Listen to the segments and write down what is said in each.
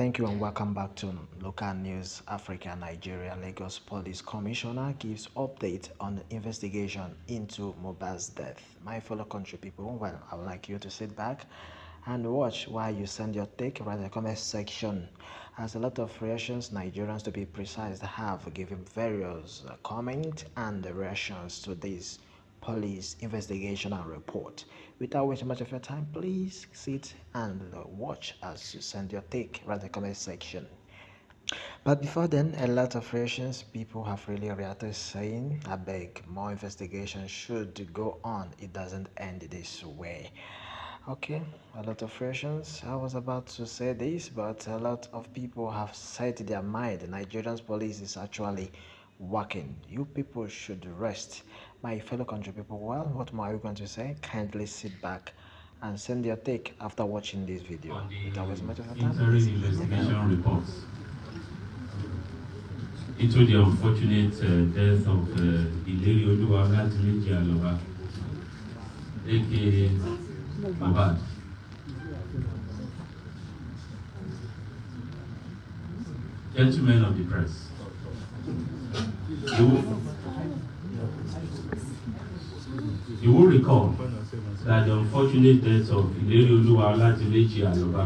Thank you and welcome back to Local News Africa Nigeria. Lagos Police Commissioner gives update on the investigation into Mohbad's death. My fellow country people, well, I would like you to sit back and watch while you send your take right in the comment section. As a lot of reactions, Nigerians to be precise, have given various comments and reactions to this police investigation and report. Without wasting much of your time, please sit and watch as you send your take right in the comment section. But before then, a lot of reactions, people have really reacted saying, I beg, more investigation should go on. It doesn't end this way. Okay, a lot of reactions. I was about to say this, but a lot of people have said their mind. Nigerian's police is actually working. You people should rest. My fellow country people, well, what more are you going to say? Kindly sit back and send your take after watching this video. On the Without wasting much of your interim time, investigation reports into the unfortunate death of Ileri Oluwalatimeji Aloba, aka Mohbad. Gentlemen of the press, you will recall that the unfortunate death of Ileri Oluwalatimeji Aloba,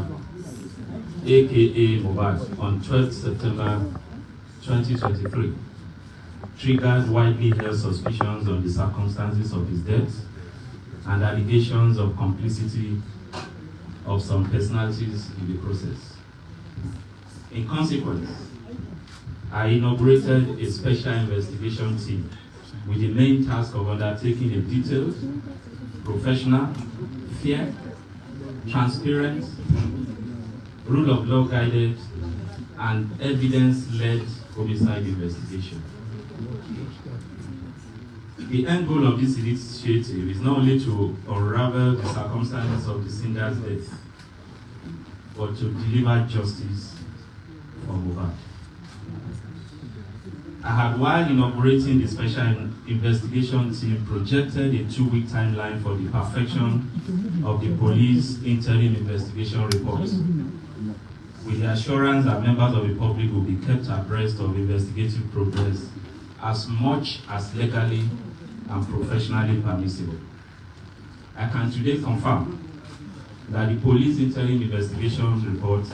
aka Mohbad, on 12th September 2023 triggered widely held suspicions on the circumstances of his death and allegations of complicity of some personalities in the process. In consequence, I inaugurated a special investigation team with the main task of undertaking a detailed, professional, fair, transparent, rule of law guided, and evidence-led homicide investigation. The end goal of this initiative is not only to unravel the circumstances of the singer's death, but to deliver justice for Mohbad. I had, while inaugurating the special investigation team, projected a 2-week timeline for the perfection of the police interim investigation reports, with the assurance that members of the public will be kept abreast of investigative progress as much as legally and professionally permissible. I can today confirm that the police interim investigation report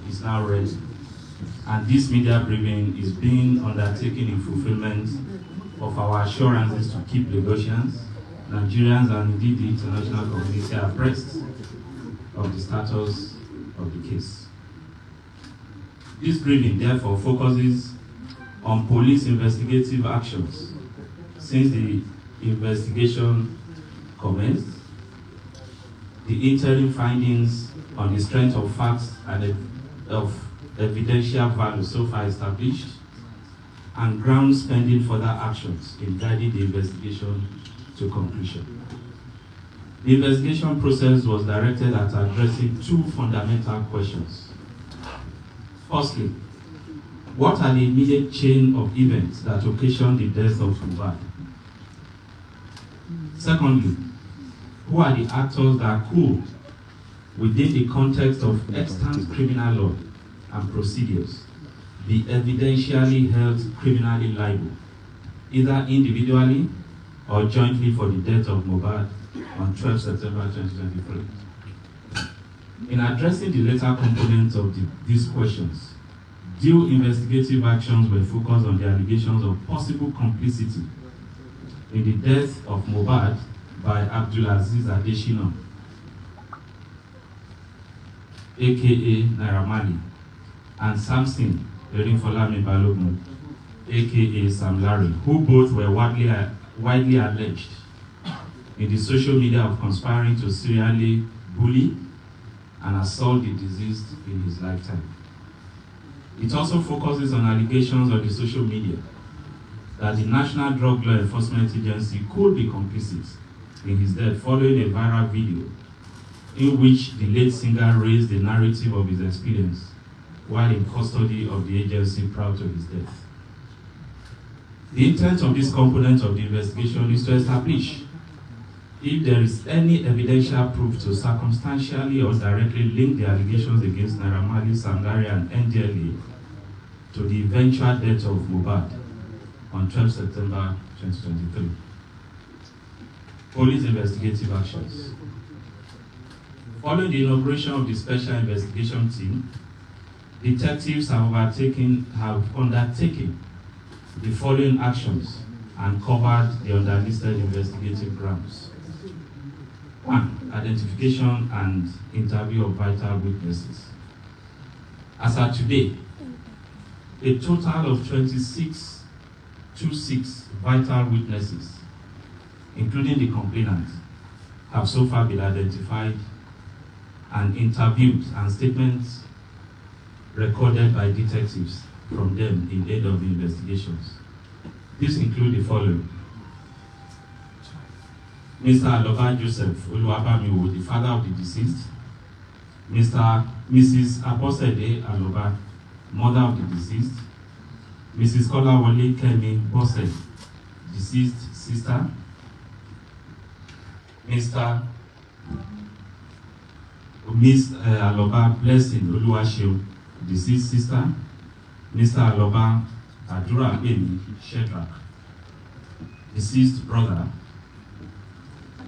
is now ready, and this media briefing is being undertaken in fulfillment of our assurances to keep Lagosians, Nigerians, and indeed the international community abreast of the status of the case. This briefing therefore focuses on police investigative actions since the investigation commenced, the interim findings on the strength of facts and of evidential value so far established, and grounds pending further actions in guiding the investigation to conclusion. The investigation process was directed at addressing two fundamental questions. Firstly, what are the immediate chain of events that occasioned the death of Mohbad? Secondly, who are the actors that could, within the context of extant criminal law and procedures, be evidentially held criminally liable, either individually or jointly, for the death of Mohbad on 12 September 2023. In addressing the latter components of these questions, due investigative actions were focused on the allegations of possible complicity in the death of Mohbad by Abdulaziz Adeshina, aka Naira Marley, and Samson Erinfolami Balogun, aka Sam Larry, who both were widely alleged in the social media of conspiring to serially bully and assault the deceased in his lifetime. It also focuses on allegations on the social media that the National Drug Law Enforcement Agency could be complicit in his death, following a viral video in which the late singer raised the narrative of his experience while in custody of the agency prior to his death. The intent of this component of the investigation is to establish if there is any evidential proof to circumstantially or directly link the allegations against Naira Marley, Sangari, and NDLA to the eventual death of Mohbad on 12 September 2023. Police investigative actions. Following the inauguration of the Special Investigation Team, detectives have undertaken the following actions and covered the underlisted investigative grounds. 1. Identification and interview of vital witnesses. As at today, a total of 26 vital witnesses, including the complainant, have so far been identified and interviewed, and statements recorded by detectives from them in aid of the investigations. These include the following. Mr. Aloba Joseph Oluwabamiwo, the father of the deceased. Mrs. Abosede Aloba, mother of the deceased. Mrs. Kolawole Kemi Bose, deceased sister. Miss Aloba Blessing Oluwashew, deceased sister. Mr. Aloba Adura Bemi Shedrack, deceased brother.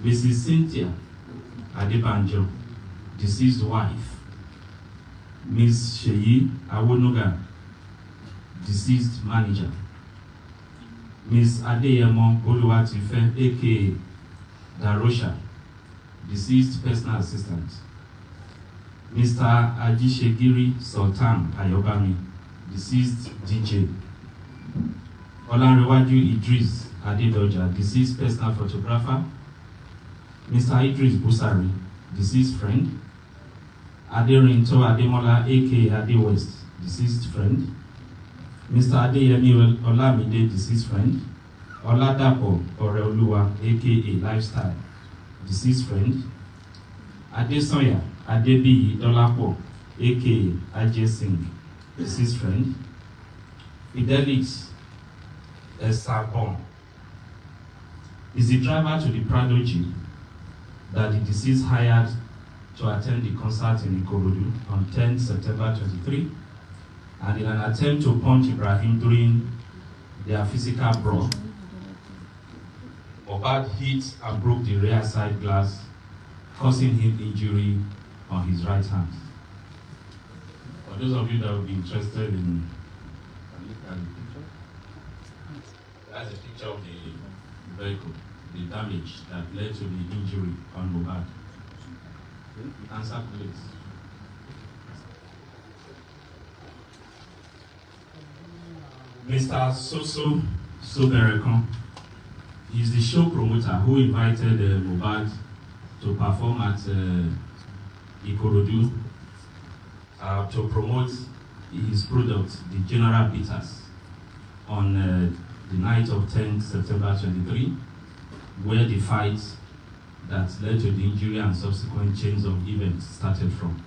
Mrs. Cynthia Adebanjo, deceased wife. Miss Sheyi Awonoga, deceased manager. Miss Adeyemo Oluwatife, aka Darosha, deceased personal assistant. Mr. Ajishegiri Sultan Ayobami, deceased DJ. Olanrewaju Idris Adedoja, deceased personal photographer. Mr. Idris Busari, deceased friend. Aderinto Ademola, aka Ade West, deceased friend. Mr. Adeyemi Olamide, deceased friend. Oladapo Oreoluwa, aka Lifestyle, deceased friend. Adesoya Adebiyi Dolapo, aka Ajay Singh, deceased friend. Fidelix Esabon is the driver to the Prado Jeep that the deceased hired to attend the concert in Ikorodu on 10 September 23, and in an attempt to punch Ibrahim during their physical brawl, Mohbad hit and broke the rear side glass, causing him injury on his right hand. For those of you that will be interested in, look at the picture. That's a picture of the vehicle, the damage that led to the injury on Mohbad. Answer, please. Mr. Soso Soberekon is the show promoter who invited Mohbad to perform at Ikorodu to promote his product, the General Bitters, on the night of 10 September 23, where the fight that led to the injury and subsequent chains of events started from.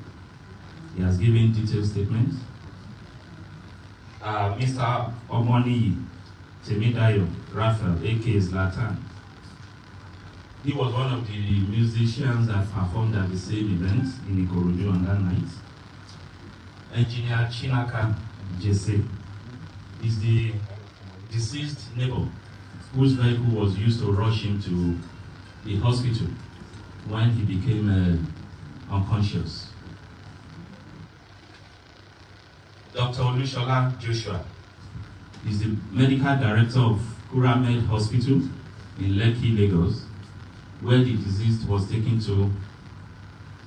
He has given detailed statements. Mr. Omoni Temidayo Raphael, aka Zlatan, he was one of the musicians that performed at the same event in Ikorodu on that night. Engineer Chinaka Jesse is the deceased neighbor whose vehicle was used to rush him to the hospital when he became unconscious. Dr. Olushola Joshua is the medical director of Kuramed Hospital in Lekki, Lagos, where the deceased was taken to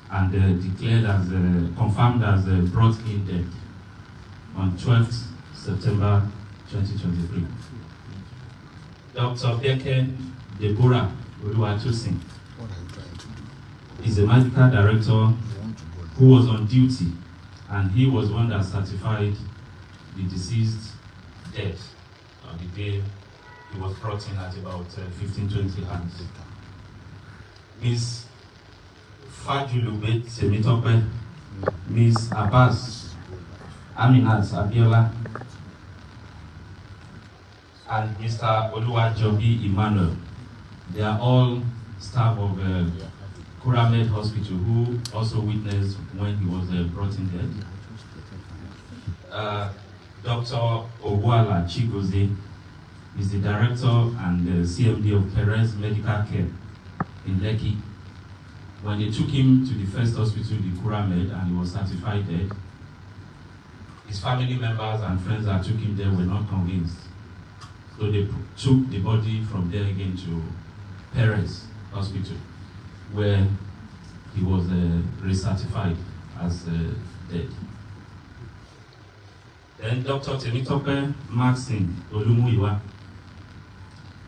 and declared as confirmed as brought in dead on 12th September 2023. Dr. Beke Deborah Oluwatosin is a medical director who was on duty, and he was one that certified the deceased death on the day he was brought in at about 15-20 hours. Ms. Fajulube Semitope, Ms. Abbas Aminat Abiola, and Mr. Oluwajobi Emmanuel. They are all staff of Kuramed Hospital, who also witnessed when he was brought in dead. Dr. Ogwala Chigoze is the director and the CMD of Perez Medical Care in Lekki. When they took him to the first hospital, the Kuramed, and he was certified dead, his family members and friends that took him there were not convinced. So they took the body from there again to Perez Hospital, where he was recertified as dead. Then Dr. Temitope Maxine Olumuyiwa.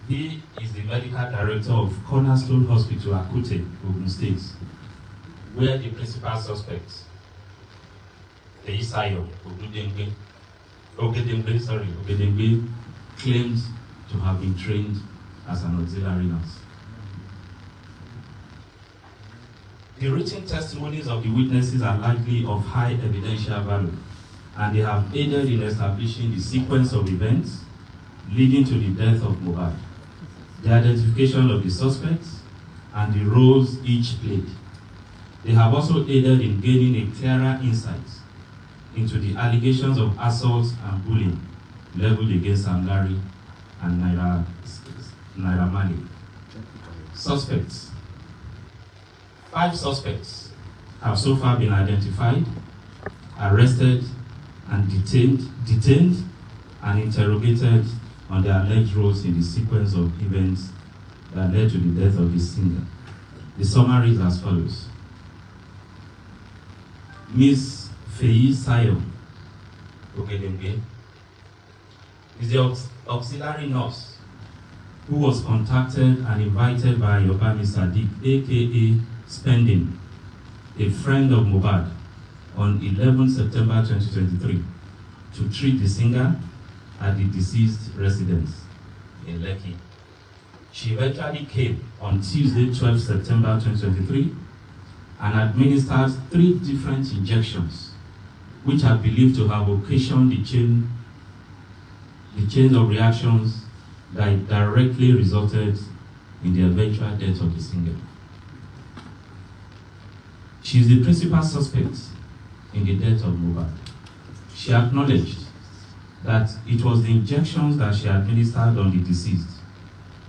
He is the medical director of Cornerstone Hospital, Akute, Ogun State, where the principal suspect, Teisayo Ogedengbe, claimed to have been trained as an auxiliary nurse. The written testimonies of the witnesses are likely of high evidential value, and they have aided in establishing the sequence of events leading to the death of Mohbad, the identification of the suspects, and the roles each played. They have also aided in gaining a clearer insight into the allegations of assaults and bullying leveled against Sam Larry and Naira Marley. Suspects. 5 suspects have so far been identified, arrested, and detained and interrogated on their alleged roles in the sequence of events that led to the death of the singer. The summary is as follows. Ms. Feyi Sayo Ogedengbe is the auxiliary nurse who was contacted and invited by Yobami Sadiq, aka Spending, a friend of Mohbad, on 11 September 2023 to treat the singer at the deceased residence in Lekki. She eventually came on Tuesday, 12 September 2023 and administered 3 different injections, which are believed to have occasioned the chain of reactions that directly resulted in the eventual death of the singer. She is the principal suspect in the death of Mohbad. She acknowledged that it was the injections that she administered on the deceased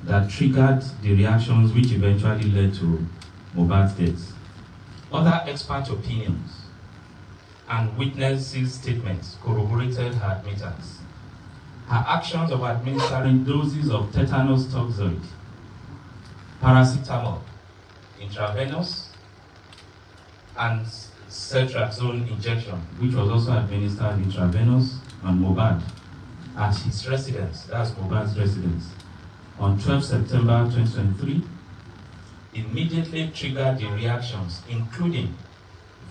that triggered the reactions which eventually led to Mohbad's death. Other expert opinions and witnesses' statements corroborated her admittance. Her actions of administering doses of tetanus toxoid, paracetamol, intravenous, and cetrazone injection, which was also administered intravenous on Mohbad at his residence, that's Mohbad's residence, on 12 September 2023, immediately triggered the reactions, including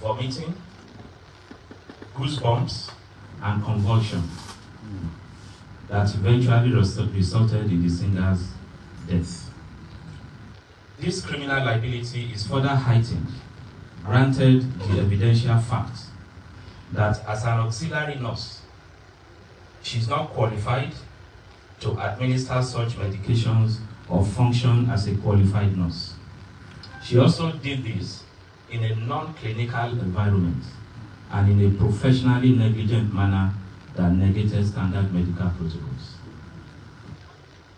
vomiting, goosebumps, and convulsion, that eventually resulted in the singer's death. This criminal liability is further heightened, granted the evidential fact that as an auxiliary nurse, she is not qualified to administer such medications or function as a qualified nurse. She also did this in a non-clinical environment and in a professionally negligent manner that negated standard medical protocols.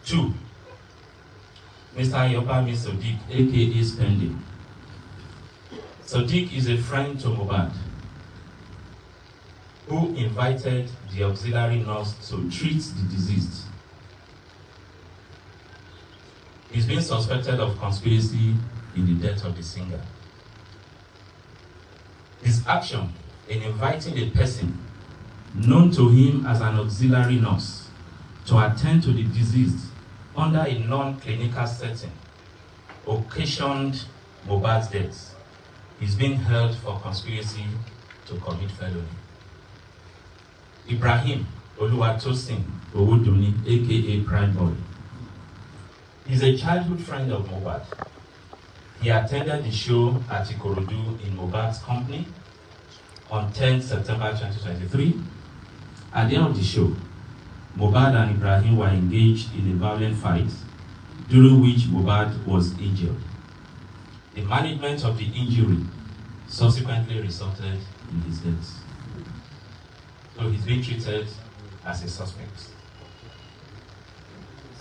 2. Mr. Yobami Sadiq, aka Spending. Sadiq is a friend to Mohbad who invited the auxiliary nurse to treat the deceased. He's been suspected of conspiracy in the death of the singer. His action in inviting a person known to him as an auxiliary nurse to attend to the deceased under a non-clinical setting occasioned Mohbad's death. He's being held for conspiracy to commit felony. Ibrahim Oluwatosin Owoduni, aka Prime Boy. He's a childhood friend of Mohbad. He attended the show at Ikorodu in Mohbad's company on 10 September 2023. At the end of the show, Mohbad and Ibrahim were engaged in a violent fight, during which Mohbad was injured. The management of the injury subsequently resulted in his death. So he's being treated as a suspect.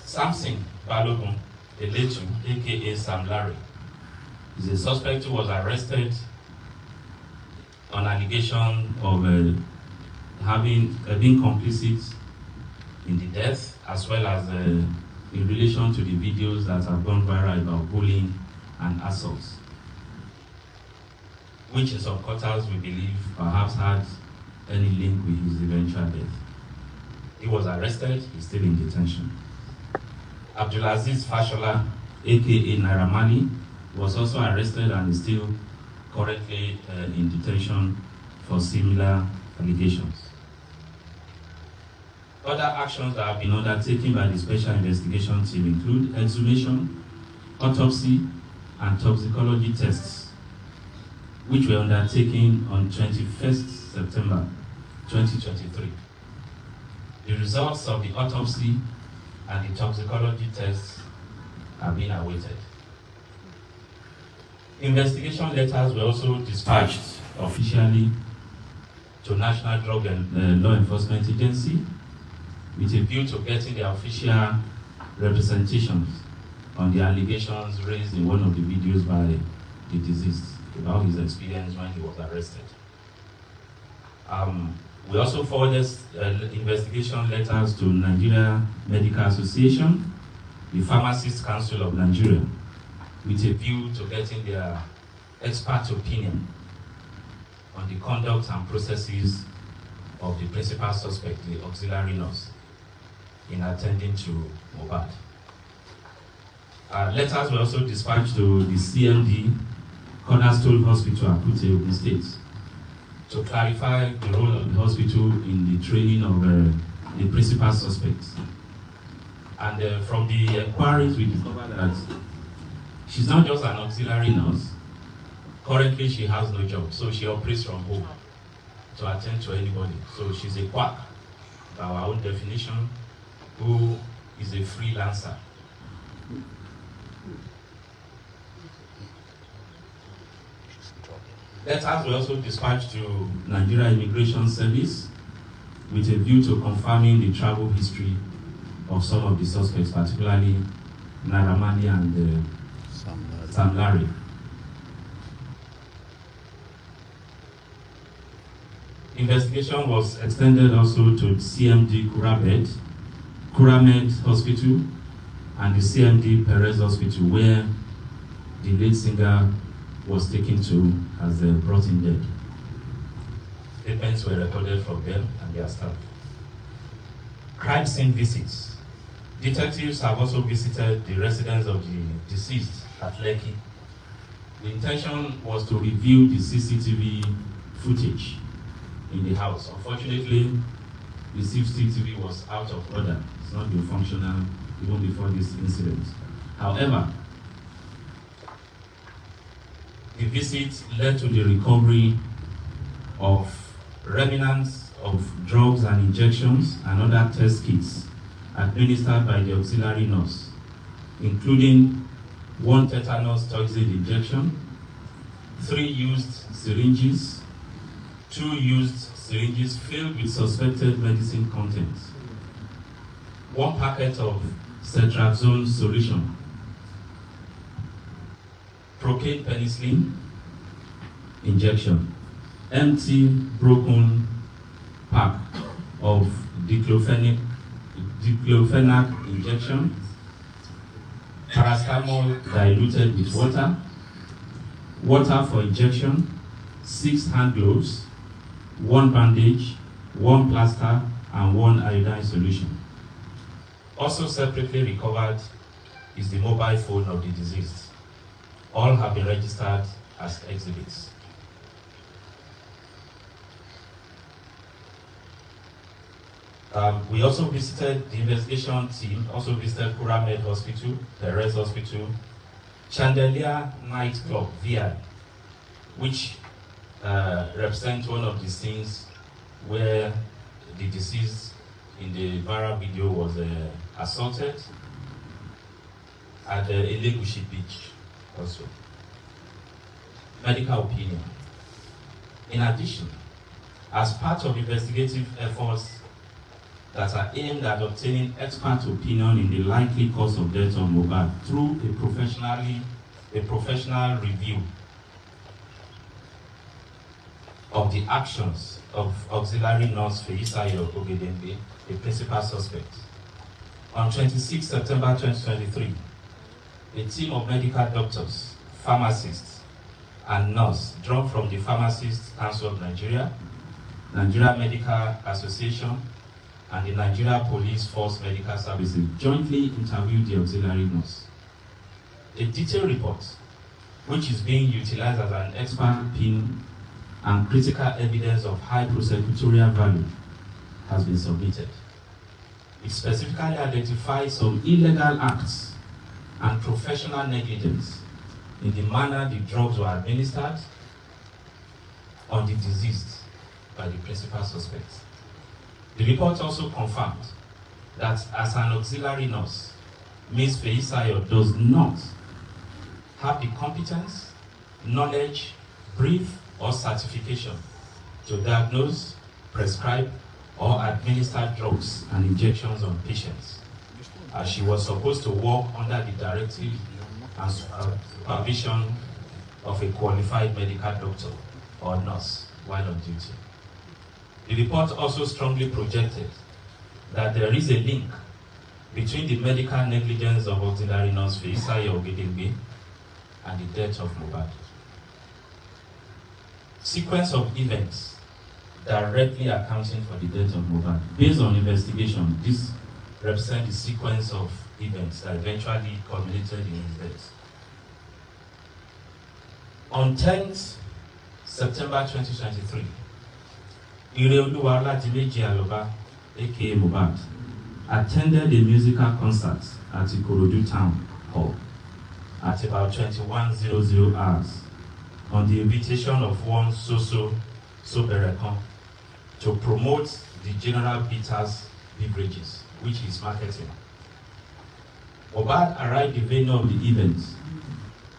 Samson Balogun Eletu, aka Sam Larry, is a suspect who was arrested on allegation of being complicit in the death, as well as in relation to the videos that have gone viral about bullying and assaults, which in some quarters we believe perhaps had any link with his eventual death. He was arrested, he's still in detention. Abdulaziz Fashola, aka Naira Marley, was also arrested and is still currently in detention for similar allegations. Other actions that have been undertaken by the Special Investigation Team include exhumation, autopsy, and toxicology tests, which were undertaken on 21st September 2023. The results of the autopsy and the toxicology tests are being awaited. Investigation letters were also dispatched officially to National Drug and Law Enforcement Agency with a view to getting the official representations on the allegations raised in one of the videos by the deceased about his experience when he was arrested. We also forwarded investigation letters to Nigeria Medical Association, the Pharmacists Council of Nigeria, with a view to getting their expert opinion on the conduct and processes of the principal suspect, the auxiliary nurse, in attending to Mohbad. Letters were also dispatched to the CMD, Cornerstone Hospital, Akute, Ogun State, to clarify the role of the hospital in the training of the principal suspects. And from the inquiries, we discovered that she's not just an auxiliary nurse. Currently, she has no job, so she operates from home to attend to anybody. So she's a quack, by our own definition, who is a freelancer. Letters were also dispatched to Nigeria Immigration Service with a view to confirming the travel history of some of the suspects, particularly Naira Marley and Sam Larry. Investigation was extended also to CMD Kuramed Hospital and the CMD Perez Hospital, where the lead singer was taken to as brought in dead. Statements were recorded from them and their staff. Crime scene visits. Detectives have also visited the residence of the deceased at Lekki. The intention was to review the CCTV footage in the house. Unfortunately, the CCTV was out of order. It's not been functional even before this incident. However, the visit led to the recovery of remnants of drugs and injections and other test kits administered by the auxiliary nurse, including 1 tetanus toxoid injection, 3 used syringes, 2 used syringes filled with suspected medicine contents, 1 packet of cetrazone solution, procaine penicillin injection, empty broken pack of diclofenac injection, paracetamol diluted with water, water for injection, 6 hand gloves, 1 bandage, 1 plaster, and 1 iodine solution. Also separately recovered is the mobile phone of the deceased. All have been registered as exhibits. We also visited, the investigation team also visited Kuramed Hospital, Perez Hospital, Chandelier Nightclub, VI, which represents one of the scenes where the deceased in the viral video was assaulted at the Elegushi Beach also. medical opinion. In addition, as part of investigative efforts that are aimed at obtaining expert opinion in the likely cause of death of Mohbad through a professional review of the actions of auxiliary nurse Feyisayo Ogedengbe, the principal suspect. On 26 September 2023, a team of medical doctors, pharmacists, and nurses drawn from the Pharmacists Council of Nigeria, Nigeria Medical Association, and the Nigeria Police Force Medical Services jointly interviewed the auxiliary nurse. A detailed report, which is being utilized as an expert opinion and critical evidence of high prosecutorial value, has been submitted. It specifically identifies some illegal acts and professional negligence in the manner the drugs were administered on the deceased by the principal suspect. The report also confirmed that as an auxiliary nurse, Ms. Feyisayo does not have the competence, knowledge, brief, or certification to diagnose, prescribe, or administer drugs and injections on patients, as she was supposed to work under the directive and supervision of a qualified medical doctor or nurse while on duty. The report also strongly projected that there is a link between the medical negligence of auxiliary nurse Feyisayo Ogedengbe and the death of Mohbad. Sequence of events directly accounting for the death of Mohbad. Based on investigation, this represents the sequence of events that eventually culminated in his death. On 10th September 2023, Ireoluwa Oladimeji Aloba, aka Mohbad, attended a musical concert at Ikorodu Town Hall at about 21:00 hours on the invitation of one Soso Soberekon to promote the General Bitters beverages, which is marketing. Mohbad arrived the venue of the event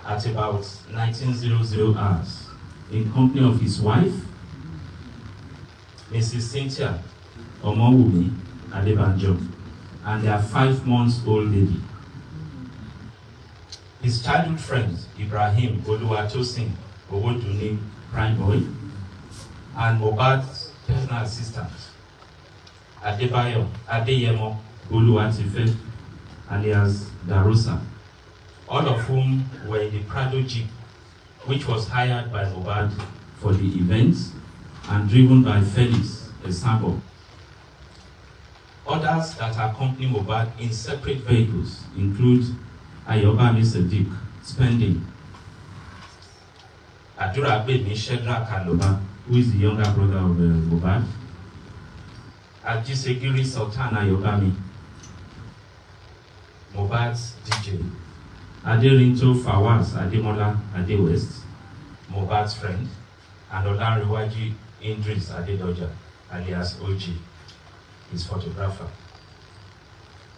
at about 19:00 hours in company of his wife, Mrs. Cynthia Omowumi Adebanjo, and their 5-month-old baby. His childhood friend, Ibrahim Oluwatosin Owoduni Prime Boy, and Mohbad's personal assistant, Adeyemo Oluwatife, alias Darosa, all of whom were in the Prado Jeep, which was hired by Mohbad for the events and driven by Felix Esabo. Others that accompany Mohbad in separate vehicles include Ayobami Sadiq, Spending, Adurabemi Shedra Kaloba, who is the younger brother of Mohbad, Ajisegiri Sultan Ayobami, Mohbad's DJ, Aderinto Fawaz Ademola Adewest, Mohbad's friend, and Olanrewaju Idris Adedoja, alias OG, his photographer.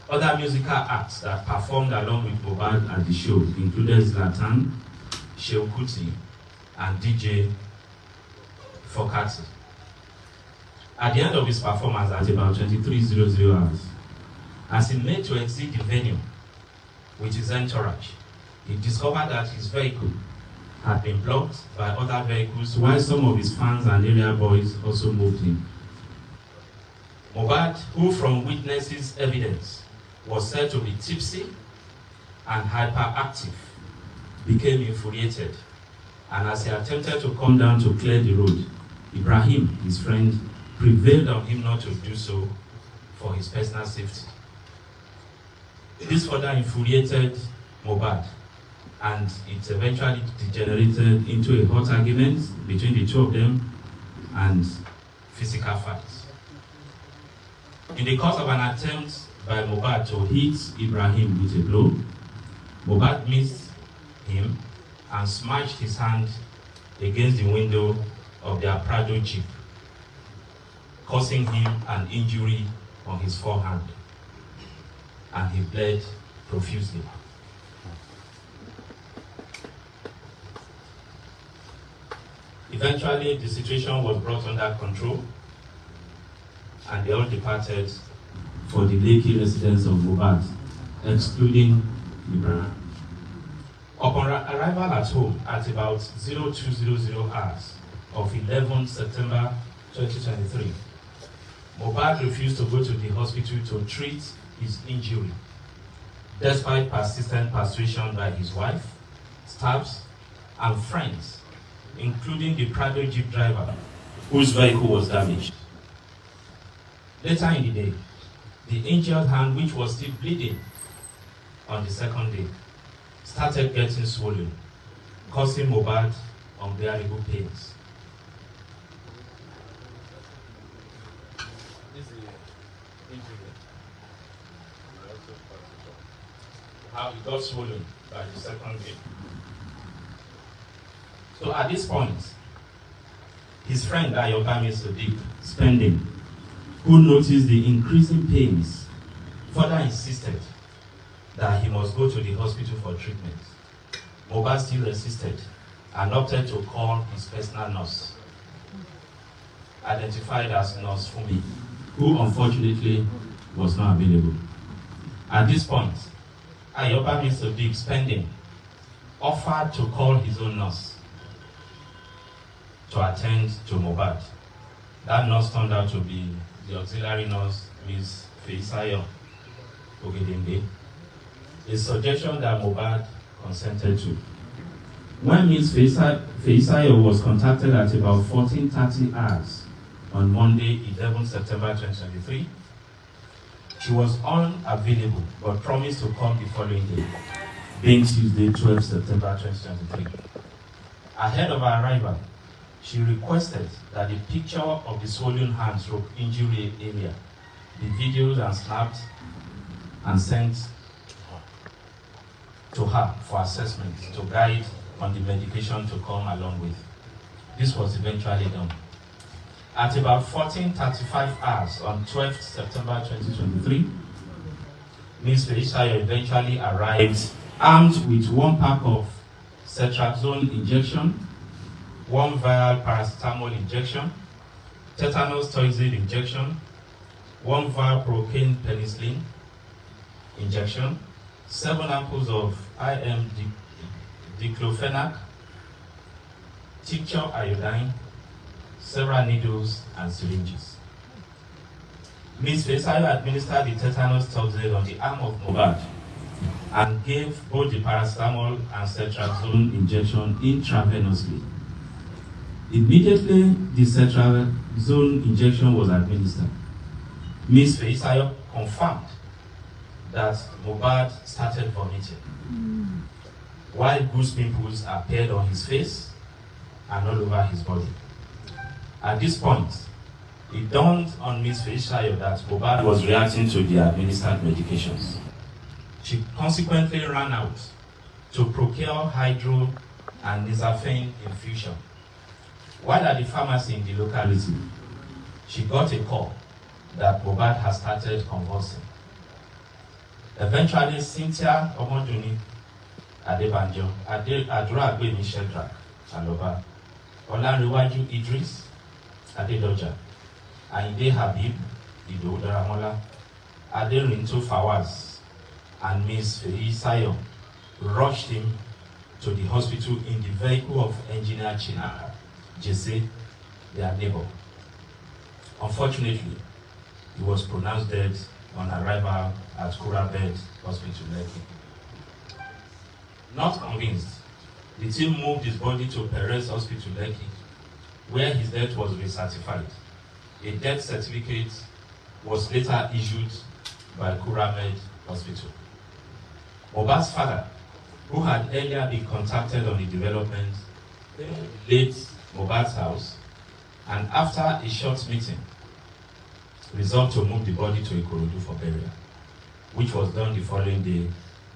Other musical acts that performed along with Mohbad at the show included Zlatan, Shehu Kuti, and DJ Fokati. At the end of his performance at about 23:00 hours, as he made to exit the venue with his entourage, he discovered that his vehicle had been blocked by other vehicles, while some of his fans and area boys also moved in. Mohbad, who from witnesses' evidence was said to be tipsy and hyperactive, became infuriated, and as he attempted to come down to clear the road, Ibrahim, his friend, prevailed on him not to do so for his personal safety. This further infuriated Mohbad, and it eventually degenerated into a hot argument between the two of them and physical fights. In the course of an attempt by Mohbad to hit Ibrahim with a blow, Mohbad missed him and smashed his hand against the window of their Prado Jeep, causing him an injury on his forehand, and he bled profusely. Eventually, the situation was brought under control, and they all departed for the Lekki residence of Mohbad, excluding Ibrahim. Upon arrival at home at about 0200 hours of 11 September 2023, Mohbad refused to go to the hospital to treat his injury, despite persistent persuasion by his wife, staffs, and friends, including the private jeep driver whose vehicle was damaged. Later in the day, the injured hand, which was still bleeding on the second day, started getting swollen, causing Mohbad unbearable pains. This is the injury. How it got swollen by the second day. So at this point, his friend Ayobami Sadiq Spending, who noticed the increasing pains, further insisted that he must go to the hospital for treatment. Mohbad still resisted and opted to call his personal nurse, identified as Nurse Fumi, who unfortunately was not available. At this point, Ayobami Sadiq Spending offered to call his own nurse to attend to Mohbad. That nurse turned out to be the auxiliary nurse, Ms. Feisayo Ogedengbe, a suggestion that Mohbad consented to. When Ms. Feisayo was contacted at about 14:30 hours on Monday, 11 September 2023, she was unavailable but promised to come the following day, being Tuesday, 12 September 2023. Ahead of her arrival, she requested that the picture of the swollen hand/injury area be videoed and snapped and sent to her for assessment to guide on the medication to come along with. This was eventually done. At about 14:35 hours on 12th September 2023, Ms. Felicia eventually arrived armed with one pack of cetrazone injection, one vial paracetamol injection, tetanus toxoid injection, one vial procaine penicillin injection, 7 ampoules of IM diclofenac, tincture iodine, several needles and syringes. Ms. Feisayo administered the tetanus toxoid on the arm of Mohbad and gave both the paracetamol and cetrazone injection intravenously. Immediately the cetrazone injection was administered, Ms. Feisayo confirmed that Mohbad started vomiting, while goose pimples appeared on his face and all over his body. At this point, it dawned on Ms. Feisayo that Mohbad was reacting to the administered medications. She consequently ran out to procure hydro and nizafene infusion. While at the pharmacy in the locality, she got a call that Mohbad had started convulsing. Eventually, Cynthia Omoduni Adebanjo, Adura Agbemi Shedrack Aloba, Olanrewaju Idris Adedoja, Ayinde Habib Ido Daramola, Aderinto Fawaz, and Ms. Feisayo rushed him to the hospital in the vehicle of Engineer Chinaka Jesse, their neighbor. Unfortunately, he was pronounced dead on arrival at Kurabed Hospital, Lekki. Not convinced, the team moved his body to Perez Hospital, Lekki, where his death was recertified. A death certificate was later issued by Kuramed Hospital. Mohbad's father, who had earlier been contacted on the development, late Mohbad's house, and after a short meeting, resolved to move the body to Ikorodu for burial, which was done the following day,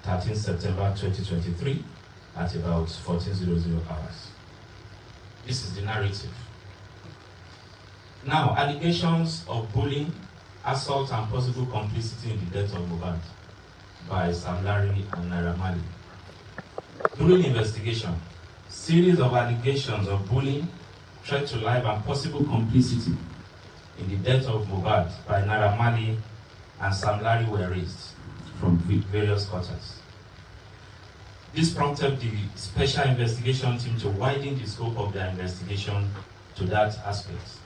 13 September 2023, at about 14:00 hours. This is the narrative. Now, allegations of bullying, assault, and possible complicity in the death of Mohbad by Sam Larry and Naira Marley. During the investigation, series of allegations of bullying, threat to life and possible complicity in the death of Mohbad by Naira Marley and Sam Larry were raised from various quarters. This prompted the Special Investigation Team to widen the scope of their investigation to that aspect.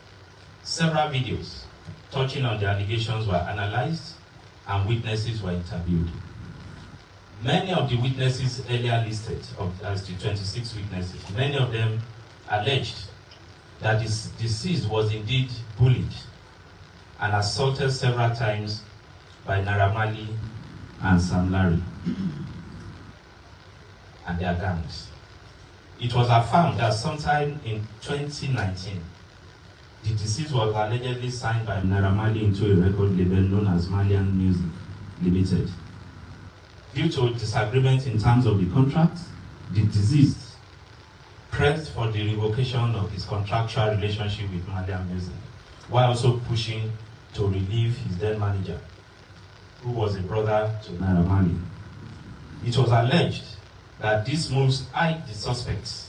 Several videos touching on the allegations were analyzed and witnesses were interviewed. Many of the witnesses earlier listed as the 26 witnesses, many of them alleged that this deceased was indeed bullied and assaulted several times by Naira Marley and Sam Larry and their gangs. It was affirmed that sometime in 2019, the deceased was allegedly signed by Naira Marley into a record label known as Malian Music Limited. Due to disagreement in terms of the contract, the deceased pressed for the revocation of his contractual relationship with Malian Music, while also pushing to relieve his then manager, who was a brother to Naira Marley. It was alleged that these moves eyed the suspects,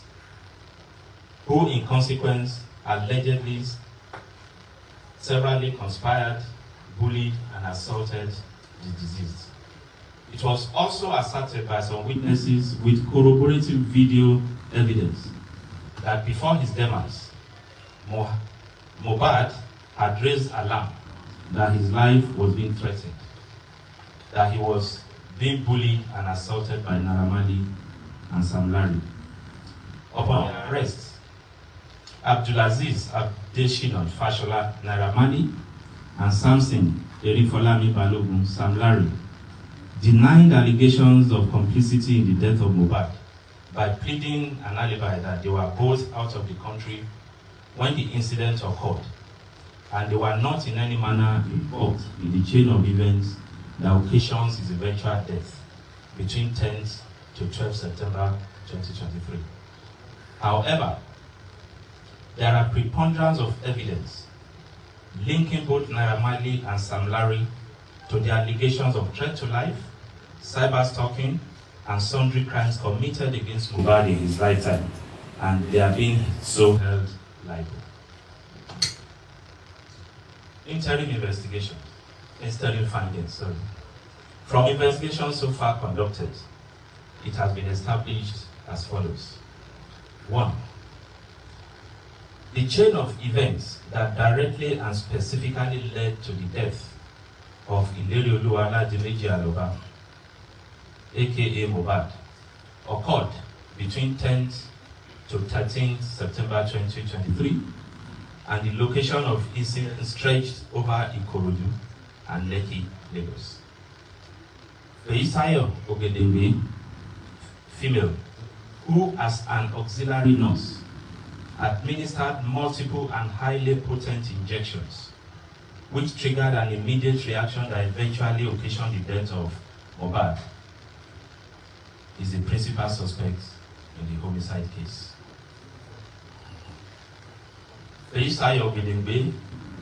who in consequence allegedly severally conspired, bullied, and assaulted the deceased. It was also asserted by some witnesses with corroborative video evidence that before his demise, Mohbad had raised alarm that his life was being threatened, that he was being bullied and assaulted by Naira Marley and Sam Larry. Upon their arrest, Abdulaziz Abdeshinon Fashola Naira Marley and Samson Erifolami Balogun Sam Larry denied allegations of complicity in the death of Mohbad by pleading an alibi that they were both out of the country when the incident occurred, and they were not in any manner involved in the chain of events that occasions his eventual death between 10th to 12th September 2023. However, there are preponderance of evidence linking both Naira Marley and Sam Larry to the allegations of threat to life, cyber stalking, and sundry crimes committed against Mohbad in his lifetime, and they are being so held liable. Interim findings. From investigations so far conducted, it has been established as follows. 1. The chain of events that directly and specifically led to the death of Ilerioluwa Oladimeji Aloba, aka Mohbad, occurred between 10th to 13th September 2023, and the location of incident stretched over Ikorodu and Lekki, Lagos. Feisayo Ogedengbe, female, who as an auxiliary nurse administered multiple and highly potent injections, which triggered an immediate reaction that eventually occasioned the death of Mohbad, is the principal suspect in the homicide case. Feisayo Ogedengbe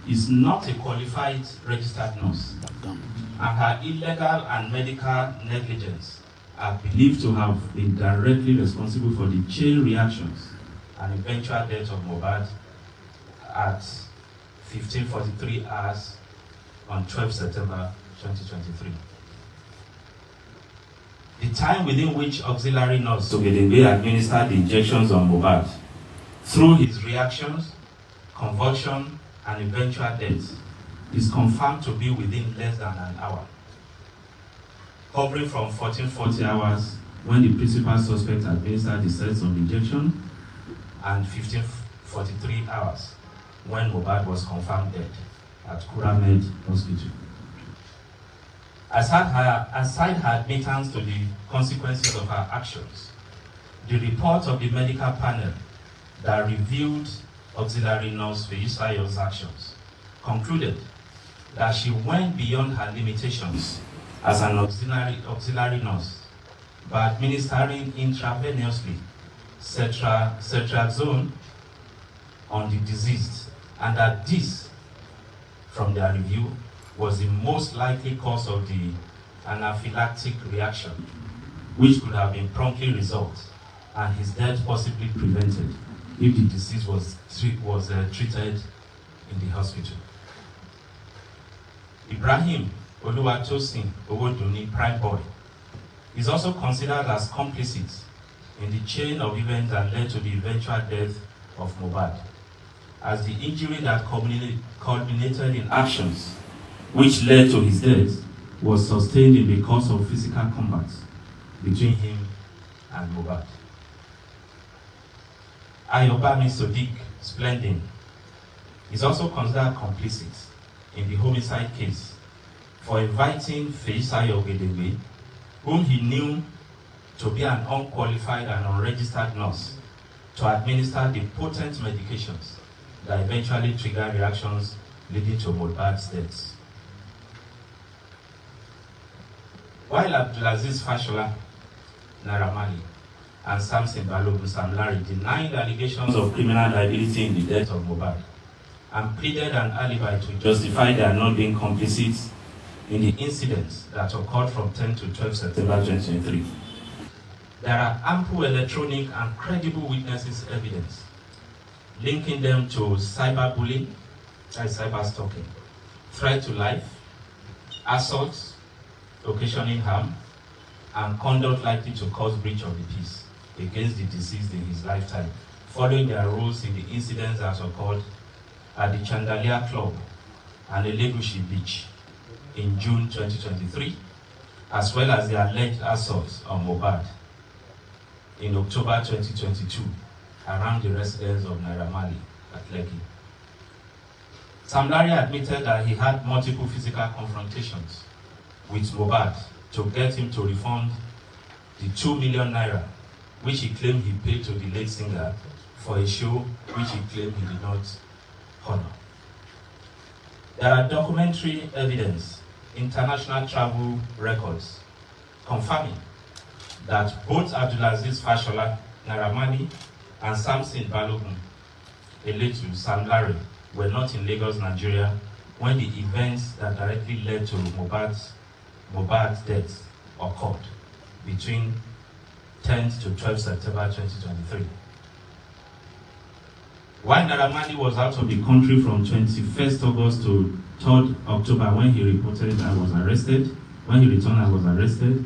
is not a qualified registered nurse, and her illegal and medical negligence are believed to have been directly responsible for the chain reactions and eventual death of Mohbad at 15:43 hours on 12 September 2023. The time within which auxiliary nurse Ogedengbe administered the injections on Mohbad, through his reactions, convulsion, and eventual death, is confirmed to be within less than an hour, covering from 1440 hours when the principal suspect administered the sets of injection and 1543 hours when Mohbad was confirmed dead at Kuramed Hospital. Aside her admittance to the consequences of her actions, the report of the medical panel that reviewed auxiliary nurse Feisayo's actions concluded that she went beyond her limitations as an auxiliary nurse by administering intravenously cetrazone on the deceased, and that this, from their review, was the most likely cause of the anaphylactic reaction, which could have been promptly resolved and his death possibly prevented if the deceased was treated in the hospital. Ibrahim Oluwatosin Owodunni, prime boy, is also considered as complicit in the chain of events that led to the eventual death of Mohbad, as the injury that culminated in actions which led to his death was sustained in the course of physical combat between him and Mohbad. Ayobami Sodiq Splendin is also considered complicit in the homicide case for inviting Feisayo Ogedegbe, whom he knew to be an unqualified and unregistered nurse, to administer the potent medications that eventually triggered reactions leading to Mohbad's death. While Abdulaziz Fashola, Naira Marley, and Samson Balogun Sam Larry denied allegations of criminal liability in the death of Mohbad and pleaded an alibi to justify their not being complicit in the incidents that occurred from 10 to 12 September 2023. There are ample electronic and credible witnesses evidence linking them to cyberbullying, cyber stalking, threat to life, assault, occasioning harm, and conduct likely to cause breach of the peace against the deceased in his lifetime, following their roles in the incidents that occurred at the Chandelier Club and Elegushi Beach in June 2023, as well as the alleged assaults on Mohbad in October 2022 around the residence of Naira Marley at Lekki. Sam Larry admitted that he had multiple physical confrontations with Mohbad to get him to refund the 2 million naira which he claimed he paid to the late singer for a show which he claimed he did not honor. There are documentary evidence, international travel records, confirming that both Abdulaziz Fashola, Naira Marley, and Samson Balogun, Eletu Sam Larry, were not in Lagos, Nigeria, when the events that directly led to Mohbad's death occurred between 10th to 12th September 2023. While Naira Marley was out of the country from 21st August to 3rd October when he reported I was arrested, when he returned I was arrested,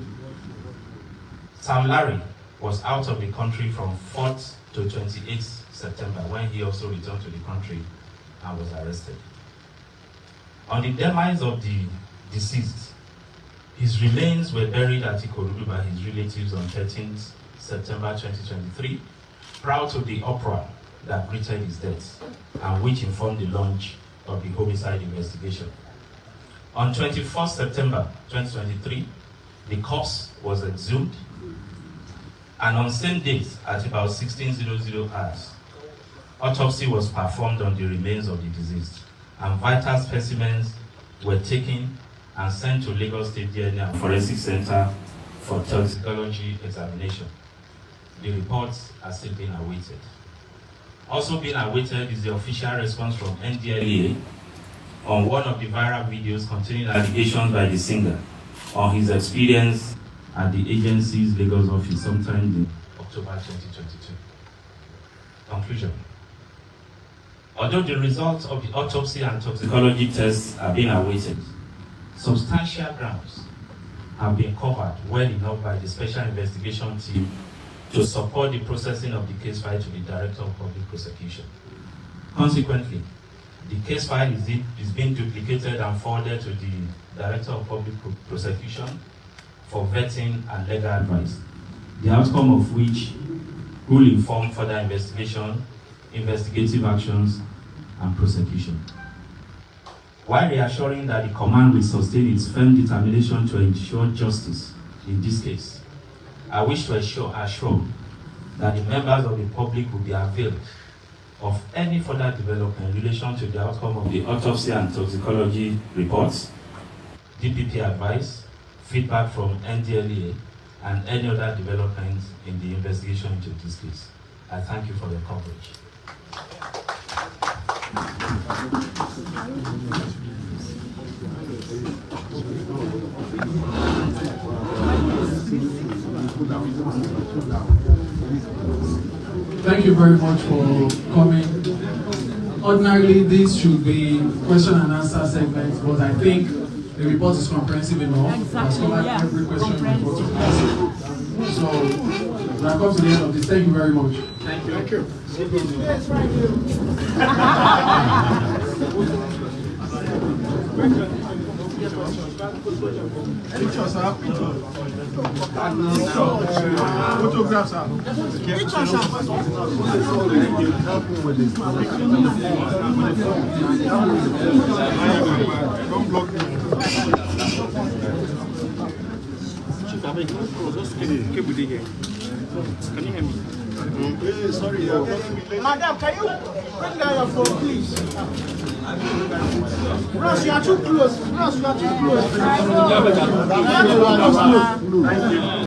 Sam Larry was out of the country from 4th to 28th September when he also returned to the country and was arrested. On the demise of the deceased, his remains were buried at Ikorodu by his relatives on 13th September 2023, prior to the uproar that greeted his death and which informed the launch of the homicide investigation. On 21st September 2023, the corpse was exhumed, and on same date at about 16:00 hours, autopsy was performed on the remains of the deceased, and vital specimens were taken and sent to Lagos State DNA and Forensic Center for toxicology examination. The reports are still being awaited. Also being awaited is the official response from NDLEA on one of the viral videos containing allegations by the singer on his experience at the agency's Lagos office sometime in October 2022. Conclusion. Although the results of the autopsy and toxicology tests are being awaited, substantial grounds have been covered well enough by the Special Investigation Team to support the processing of the case file to the Director of Public Prosecution. Consequently, the case file is being duplicated and forwarded to the Director of Public Prosecution for vetting and legal advice, the outcome of which will inform further investigation, investigative actions, and prosecution. While reassuring that the command will sustain its firm determination to ensure justice in this case, I wish to assure that the members of the public will be availed of any further development in relation to the outcome of the autopsy and toxicology reports, DPP advice, feedback from NDLEA, and any other developments in the investigation into this case. I thank you for your coverage. Thank you very much for coming. Ordinarily, this should be question and answer segment, but I think the report is comprehensive enough. Exactly, yeah. Every question report. So, we have come to the end of this. Thank you very much. Thank you. Thank you. Pictures, sir. Photographs, sir. Pictures, sir. Don't block me. Can you hear me? Yeah, sorry. Madam, can you bring down your phone, please? Bros, you are too close. Bros, you are too close. You are too close.